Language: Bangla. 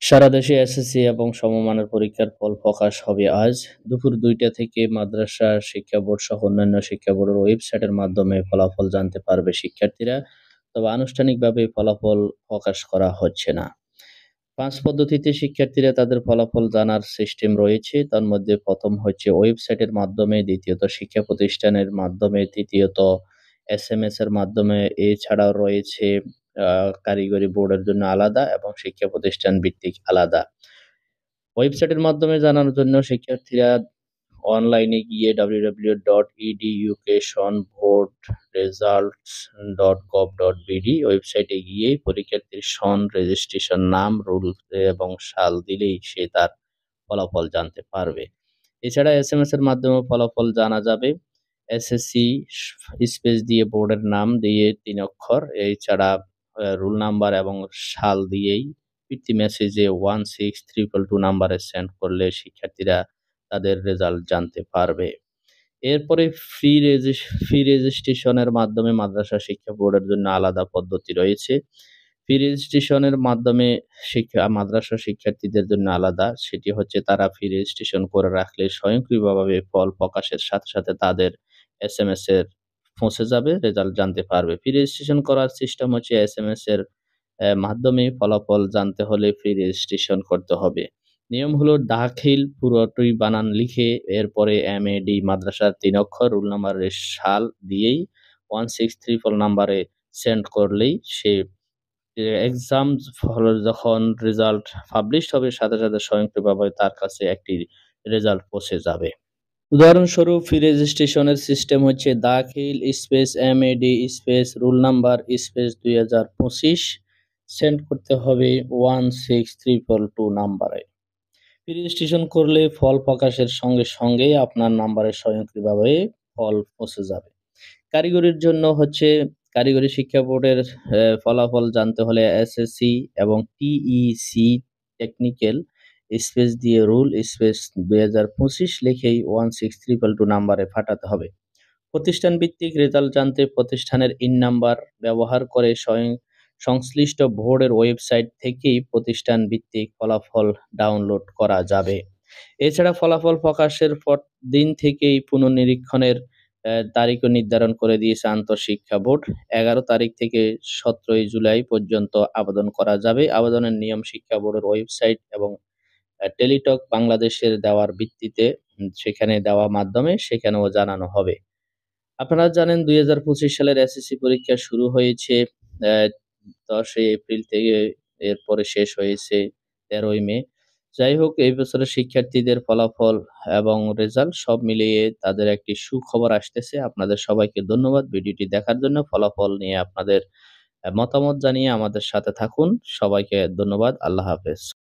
সারা দেশে এসএসসি এবং সমমানের পরীক্ষার ফল প্রকাশ হবে আজ দুপুর ২টা থেকে মাদ্রাসা শিক্ষা বোর্ড সহ অন্যান্য শিক্ষা বোর্ডের ওয়েবসাইটের মাধ্যমে ফলাফল জানতে পারবে শিক্ষার্থীরা। তবে আনুষ্ঠানিকভাবে ফলাফল প্রকাশ করা হচ্ছে না। ৫ পদ্ধতিতে শিক্ষার্থীরা তাদের ফলাফল জানার সিস্টেম রয়েছে। তার মধ্যে ১ম হচ্ছে ওয়েবসাইটের মাধ্যমে, দ্বিতীয়ত শিক্ষা প্রতিষ্ঠানের মাধ্যমে, তৃতীয়ত এসএমএস এর মাধ্যমে। এছাড়াও রয়েছে আ কারিগরি বোর্ডের জন্য আলাদা এবং শিক্ষা প্রতিষ্ঠান ভিত্তিক আলাদা। ওয়েবসাইটের মাধ্যমে জানার জন্য শিক্ষার্থীরা অনলাইনে গিয়ে www.educationboardresults.gov.bd ওয়েবসাইটে গিয়েই পরীক্ষার্থীর সন, রেজিস্ট্রেশন নাম, রোল এবং সাল দিলেই সে তার ফলাফল জানতে পারবে। এছাড়া এসএমএস এর মাধ্যমেও ফলাফল জানা যাবে। এসএসসি স্পেস দিয়ে বোর্ডের নাম দিয়ে ৩ অক্ষর, এছাড়া রোল নাম্বার এবং সাল দিয়েই ফিরতি মেসেজে 16322 নাম্বারে সেন্ড করলে শিক্ষার্থীরা তাদের রেজাল্ট জানতে পারবে। এরপরে ফ্রি রেজিস্ট্রেশনের মাধ্যমে মাদ্রাসা শিক্ষা বোর্ডের জন্য আলাদা পদ্ধতি রয়েছে। ফ্রি রেজিস্ট্রেশনের মাধ্যমে মাদ্রাসা শিক্ষার্থীদের জন্য আলাদা। সেটি হচ্ছে তারা ফ্রি রেজিস্ট্রেশন করে রাখলে স্বয়ংক্রিয়ভাবে ফল প্রকাশের সাথে, সাথে তাদের এসএমএস এর পৌঁছে যাবে, রেজাল্ট জানতে পারবে। ফ্রি রেজিস্ট্রেশন করার সিস্টেম হচ্ছে এসএমএস এর মাধ্যমে ফলাফল জানতে হলে ফ্রি রেজিস্ট্রেশন করতে হবে। নিয়ম হলো দাখিল পুরোটাই বানান লিখে এরপরে এমএডি মাদ্রাসার ৩ অক্ষর রোল নাম্বারের সাল দিয়েই 1634 নাম্বারে সেন্ড করলেই সে এক্সাম হলে যখন রেজাল্ট পাবলিশড হবে সাথে, সাথে স্বয়ংক্রিয়ভাবে তার কাছে একটি রেজাল্ট পৌঁছে যাবে। উদাহরণস্বরূপ ফ্রি রেজিস্ট্রেশনের সিস্টেম হচ্ছে দাখিল space MAD space roll number space 2025 send করতে হবে 16322 নাম্বারে। ফ্রি রেজিস্ট্রেশন করলে ফল প্রকাশের সঙ্গে সঙ্গেই আপনার নাম্বারে স্বয়ংক্রিয়ভাবে ফল পৌঁছে যাবে। কারিগরির জন্য হচ্ছে কারিগরি শিক্ষা বোর্ডের ফলাফল জানতে হলে এসএসসি এবং টিইসি টেকনিক্যাল স্পেস দিয়ে রুল স্পেস 2025 লিখেই 16322 নাম্বারে পাঠাতে হবে। প্রতিষ্ঠান ভিত্তিক রেজাল্ট জানতে প্রতিষ্ঠানের ইন নাম্বার ব্যবহার করে সংশ্লিষ্ট বোর্ডের ওয়েবসাইট থেকেই প্রতিষ্ঠান ভিত্তিক ফলাফল ডাউনলোড করা যাবে। এছাড়া ফলাফল প্রকাশের পর দিন থেকেই পুনর্নিরীক্ষণের তারিখও নির্ধারণ করে দিয়েছে আন্তঃশিক্ষা বোর্ড। ১১ তারিখ থেকে ১৭ই জুলাই পর্যন্ত আবেদন করা যাবে। আবেদনের নিয়ম শিক্ষা বোর্ডের ওয়েবসাইট এবং টেলিটক বাংলাদেশের দেওয়ার ভিত্তিতে সেখানে দেওয়া মাধ্যমে সেখানেও জানানো হবে। আপনারা জানেন ২০২৫ সালের এসএসসি পরীক্ষা শুরু হয়েছে অ্যা ১০ই এপ্রিল থেকে, এরপরে শেষ হয়েছে ১৩ই মে। যাই হোক, এই বছরের শিক্ষার্থীদের ফলাফল এবং রেজাল্ট সব মিলিয়ে তাদের একটি সুখবর আসতেছে। আপনাদের সবাইকে ধন্যবাদ ভিডিওটি দেখার জন্য। ফলাফল নিয়ে আপনাদের মতামত জানিয়ে আমাদের সাথে থাকুন। সবাইকে ধন্যবাদ। আল্লাহ হাফেজ।